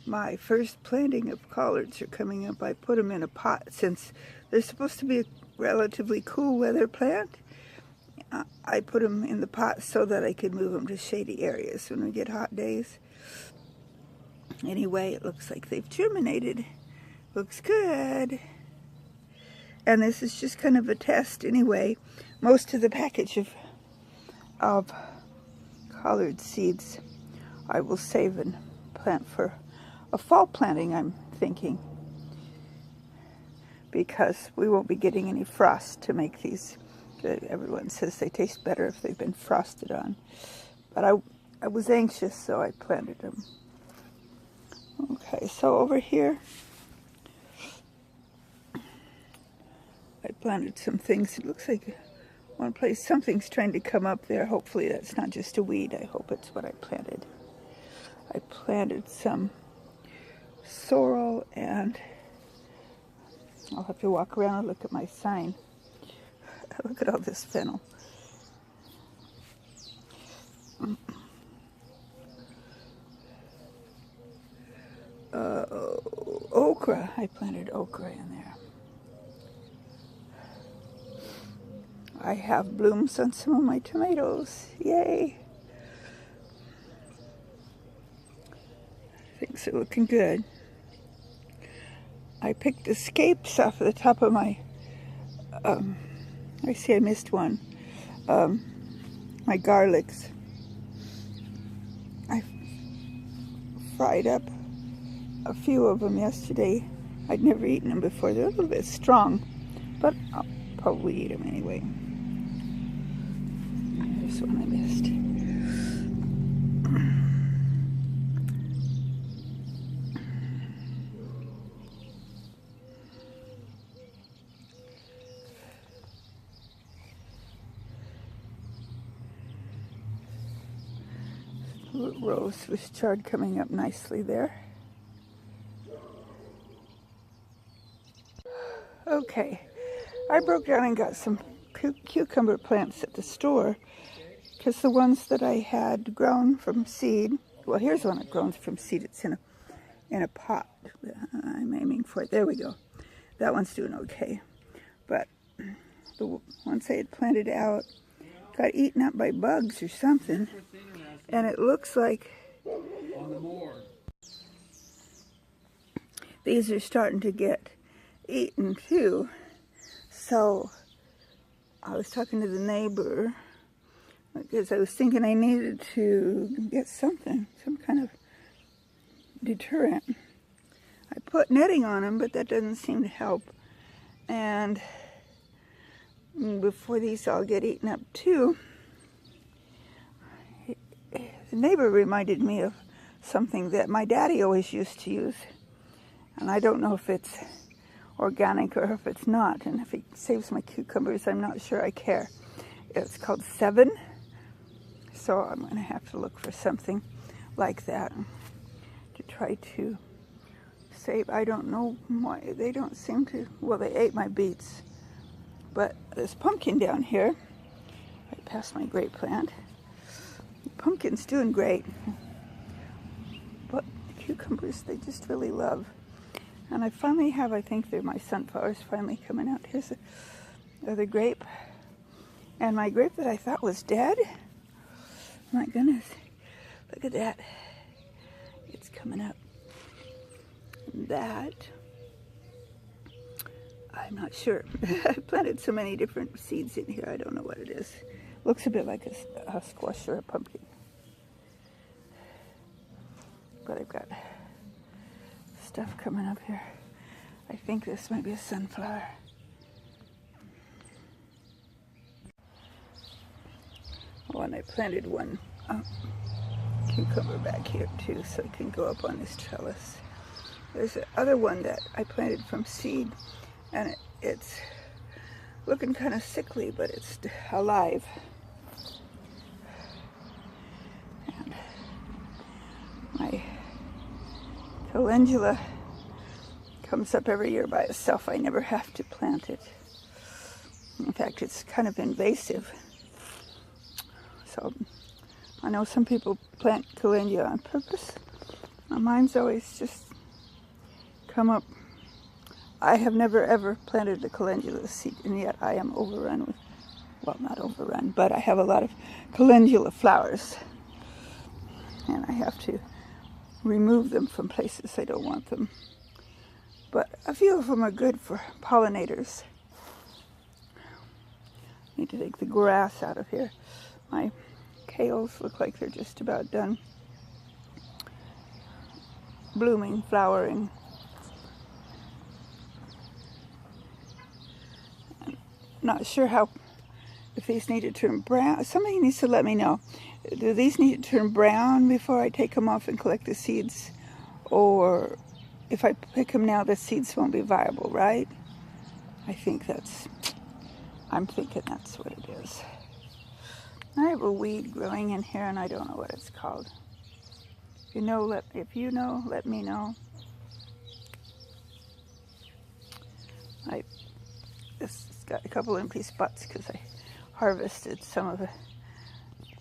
my first planting of collards are coming up. I put them in a pot since they're supposed to be a relatively cool weather plant. I put them in the pot so that I could move them to shady areas when we get hot days. Anyway, it looks like they've germinated. Looks good. And this is just kind of a test anyway. Most of the package of collard seeds I will save and plant for a fall planting, I'm thinking, because we won't be getting any frost to make these good. Everyone says they taste better if they've been frosted on. But I was anxious, so I planted them. Okay, so over here, I planted some things. It looks like one place something's trying to come up there. Hopefully that's not just a weed. I hope it's what I planted. I planted some sorrel, and I'll have to walk around and look at my sign. Look at all this fennel. Okra. I planted okra in there. I have blooms on some of my tomatoes. Yay! Things are looking good. I picked escapes off the top of my, I see I missed one, my garlics. I fried up a few of them yesterday. I'd never eaten them before. They're a little bit strong, but I'll probably eat them anyway. There's one I missed. Rose with chard coming up nicely there. Okay, I broke down and got some cucumber plants at the store because the ones that I had grown from seed, well, here's one that grown from seed. It's in a pot. I'm aiming for it. There we go. That one's doing okay. But the ones I had planted out got eaten up by bugs or something. And it looks like these are starting to get eaten too. So I was talking to the neighbor because I was thinking I needed to get something, some kind of deterrent. I put netting on them, but that doesn't seem to help. And before these all get eaten up too, the neighbor reminded me of something that my daddy always used to use. And I don't know if it's organic or if it's not. And if he saves my cucumbers, I'm not sure I care. It's called 7. So I'm going to have to look for something like that to try to save. I don't know why they don't seem to. Well, they ate my beets. But this pumpkin down here, right past my grape plant, the pumpkin's doing great. But the cucumbers, they just really love. And I finally have, I think they're my sunflowers finally coming out. Here's the other grape. And my grape that I thought was dead, my goodness, look at that. It's coming up. That, I'm not sure. I planted so many different seeds in here, I don't know what it is. Looks a bit like a squash or a pumpkin. But I've got stuff coming up here. I think this might be a sunflower. Oh, and I planted one cucumber back here too, so it can go up on this trellis. There's the other one that I planted from seed, and it's looking kind of sickly, but it's alive. And my calendula comes up every year by itself. I never have to plant it. In fact, it's kind of invasive. So I know some people plant calendula on purpose. Mine's always just come up. I have never ever planted a calendula seed, and yet I am overrun with, well, not overrun, but I have a lot of calendula flowers. And I have to remove them from places I don't want them. But a few of them are good for pollinators. Need to take the grass out of here. My kales look like they're just about done blooming, flowering. I'm not sure if these need to turn brown. Somebody needs to let me know. Do these need to turn brown before I take them off and collect the seeds? Or if I pick them now, the seeds won't be viable, right? I'm thinking that's what it is. I have a weed growing in here and I don't know what it's called. If you know, let me know. This has got a couple empty spots because I harvested some of the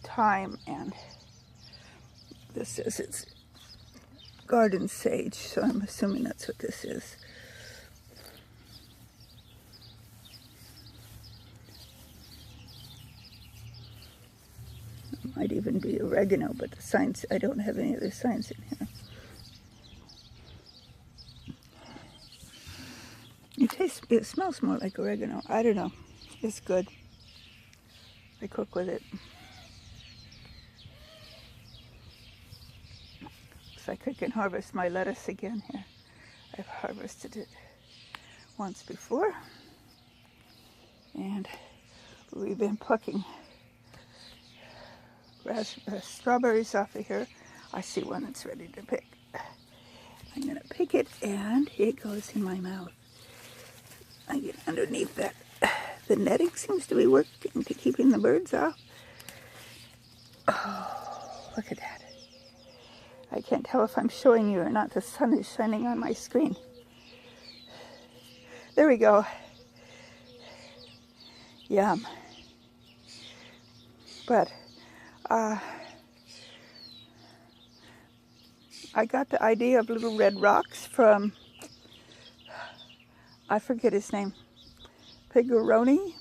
thyme, and this says it's garden sage, so I'm assuming that's what this is. It might even be oregano, but the signs, I don't have any other signs in here. It smells more like oregano. I don't know. It's good. I cook with it. Looks like I can harvest my lettuce again here. I've harvested it once before. And we've been plucking strawberries off of here. I see one that's ready to pick. I'm going to pick it, and it goes in my mouth. I get underneath that. The netting seems to be working to keeping the birds off. Oh, look at that. I can't tell if I'm showing you or not. The sun is shining on my screen. There we go. Yum. But I got the idea of little red rocks from, I forget his name, Picciaroni.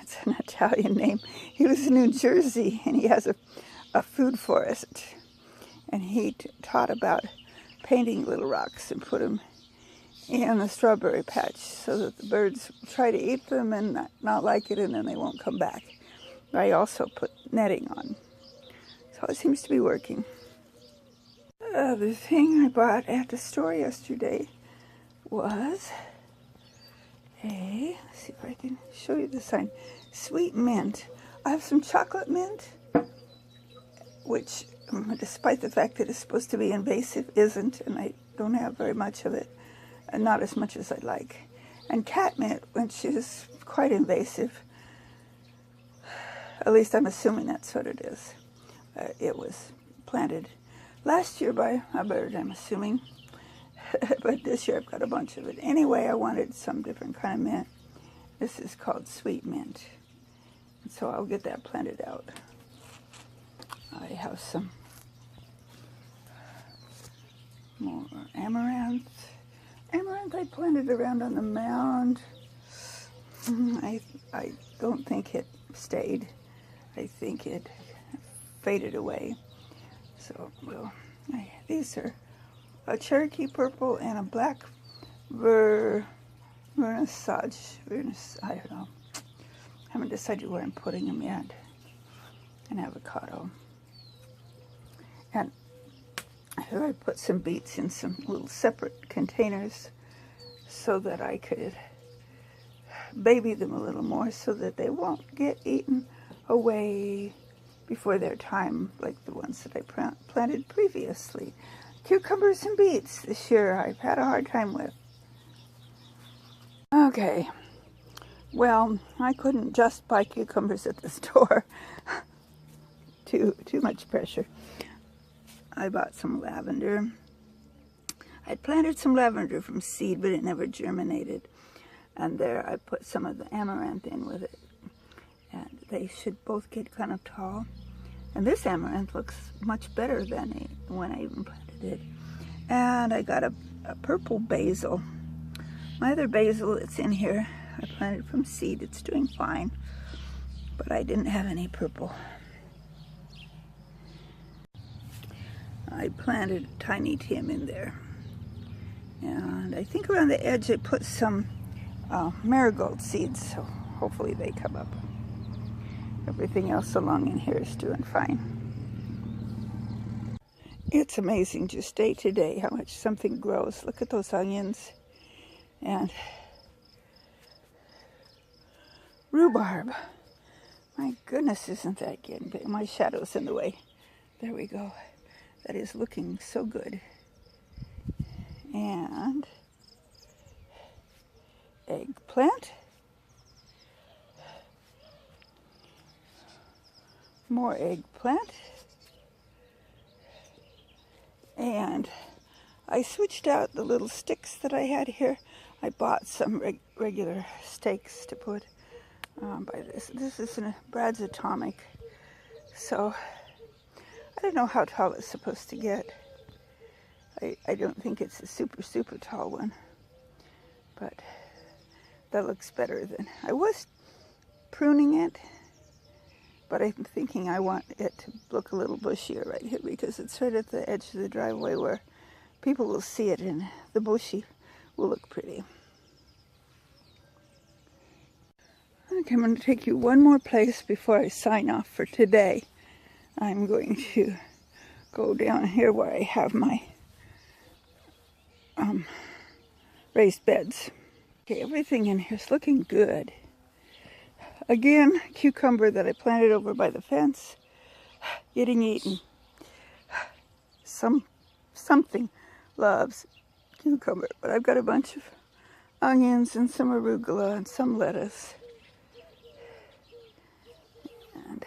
It's an Italian name. He was in New Jersey, and he has a food forest. And he taught about painting little rocks and put them in the strawberry patch so that the birds try to eat them and not like it, and then they won't come back. I also put netting on. So it seems to be working. The thing I bought at the store yesterday was let's see if I can show you the sign, sweet mint. I have some chocolate mint, which, despite the fact that it's supposed to be invasive, isn't, and I don't have very much of it, and not as much as I'd like. And catmint, which is quite invasive. At least I'm assuming that's what it is. It was planted last year by a bird, I'm assuming. But this year I've got a bunch of it. Anyway, I wanted some different kind of mint. This is called sweet mint. And so I'll get that planted out. I have some more amaranth. Amaranth I planted around on the mound. I don't think it stayed. I think it faded away. So, well, these are a Cherokee purple and a black vernissage. I don't know. I haven't decided where I'm putting them yet. An avocado. And here I put some beets in some little separate containers so that I could baby them a little more so that they won't get eaten away before their time like the ones that I planted previously. Cucumbers and beets this year I've had a hard time with. Okay, well, I couldn't just buy cucumbers at the store. Too much pressure. I bought some lavender. I'd planted some lavender from seed, but it never germinated. And there I put some of the amaranth in with it. And they should both get kind of tall. And this amaranth looks much better than when I even planted it. And I got a purple basil. My other basil that's in here, I planted from seed. It's doing fine, but I didn't have any purple. I planted tiny Tim in there. And I think around the edge I put some marigold seeds, so hopefully they come up. Everything else along in here is doing fine. It's amazing just day to day how much something grows. Look at those onions and rhubarb. My goodness, isn't that getting big? My shadow's in the way. There we go. That is looking so good. And eggplant. More eggplant. And I switched out the little sticks that I had here. I bought some regular stakes to put by this. This is Brad's Atomic. So I don't know how tall it's supposed to get. I don't think it's a super tall one. But that looks better than... I was pruning it, but I'm thinking I want it to look a little bushier right here because it's right at the edge of the driveway where people will see it and the bushy will look pretty. Okay, I'm going to take you one more place before I sign off for today. I'm going to go down here where I have my raised beds. Okay, everything in here is looking good. Again, cucumber that I planted over by the fence, getting eaten. Something loves cucumber, but I've got a bunch of onions and some arugula and some lettuce. And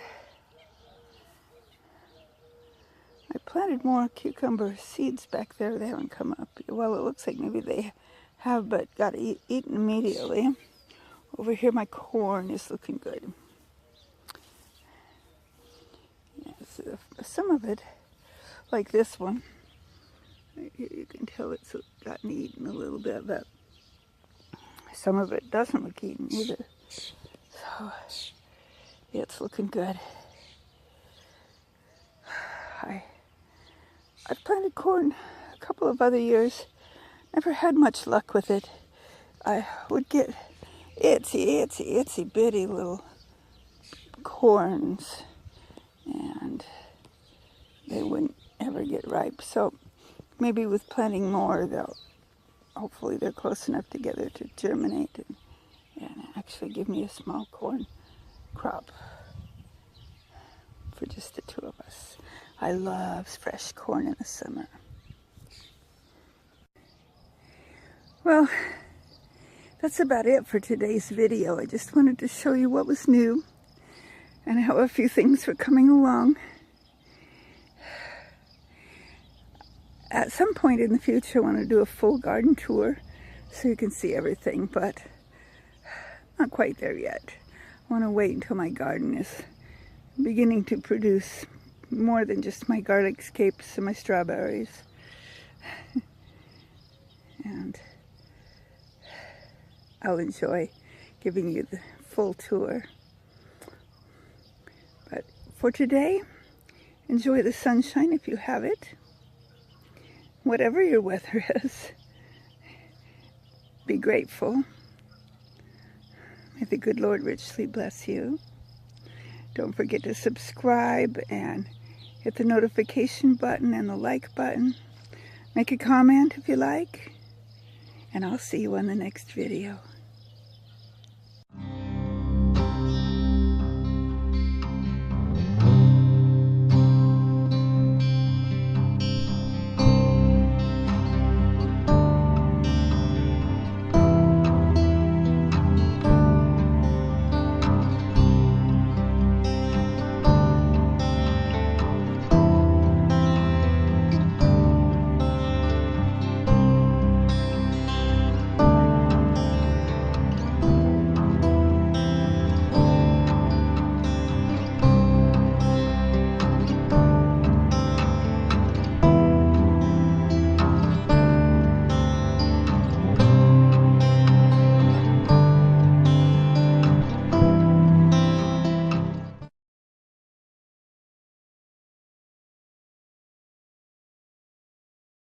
I planted more cucumber seeds back there. They haven't come up. Well, it looks like maybe they have, but got eaten immediately. Over here, my corn is looking good. Yes, some of it, like this one, you can tell it's gotten eaten a little bit, but some of it doesn't look eaten either. So, yeah, it's looking good. I've planted corn a couple of other years. Never had much luck with it. I would get itsy bitty little corns and they wouldn't ever get ripe. So maybe with planting more, hopefully they're close enough together to germinate and actually give me a small corn crop for just the two of us. I love fresh corn in the summer. Well, that's about it for today's video. I just wanted to show you what was new and how a few things were coming along. At some point in the future, I want to do a full garden tour so you can see everything, but not quite there yet. I want to wait until my garden is beginning to produce more than just my garlic scapes and my strawberries. And I'll enjoy giving you the full tour. But for today, enjoy the sunshine if you have it. Whatever your weather is, be grateful. May the good Lord richly bless you. Don't forget to subscribe and hit the notification button and the like button. Make a comment if you like. And I'll see you on the next video.